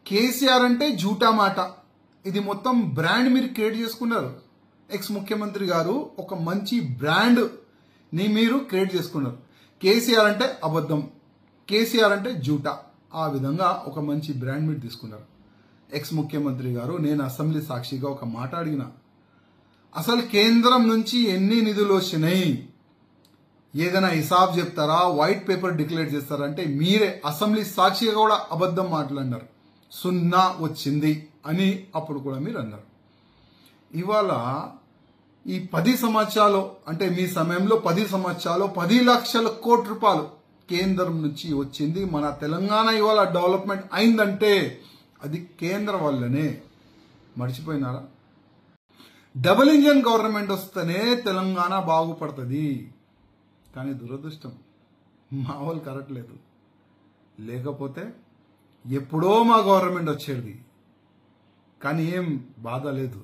కేసీఆర్ అంటే జూటా మాట. ఇది మొత్తం బ్రాండ్ మీరు క్రియేట్ చేసుకున్నారు. ఎక్స్ ముఖ్యమంత్రి గారు ఒక మంచి బ్రాండ్ ని మీరు క్రియేట్ చేసుకున్నారు. కేసీఆర్ అంటే అబద్ధం, కేసీఆర్ అంటే జూటా. ఆ విధంగా ఒక మంచి బ్రాండ్ మీరు తీసుకున్నారు. ఎక్స్ ముఖ్యమంత్రి గారు, నేను అసెంబ్లీ సాక్షిగా ఒక మాట అడిగిన, అసలు కేంద్రం నుంచి ఎన్ని నిధులు వచ్చినాయి, ఏదైనా హిసాబ్ చెప్తారా, వైట్ పేపర్ డిక్లేర్ చేస్తారా అంటే మీరే అసెంబ్లీ సాక్షిగా కూడా అబద్ధం మాట్లాడినారు. 0 వచ్చింది అని అప్పుడు కూడా మీరు అన్నారు. ఇవాళ ఈ 10 సంవత్సరాలు అంటే మీ సమయంలో 10 సంవత్సరాలు 10 లక్షల కోట్ల రూపాయలు కేంద్రం నుంచి వచ్చింది. మన తెలంగాణ ఇవాళ డెవలప్మెంట్ అయిందంటే అది కేంద్రం వల్లనే. మర్చిపోయినారా? డబుల్ ఇంజన్ గవర్నమెంట్ వస్తేనే తెలంగాణ బాగుపడుతుంది. కానీ దురదృష్టం మా వాళ్ళు కరట్లేదు. లేకపోతే ఎప్పుడో మా గవర్నమెంట్ వచ్చేది. కానీ ఏం బాధ లేదు.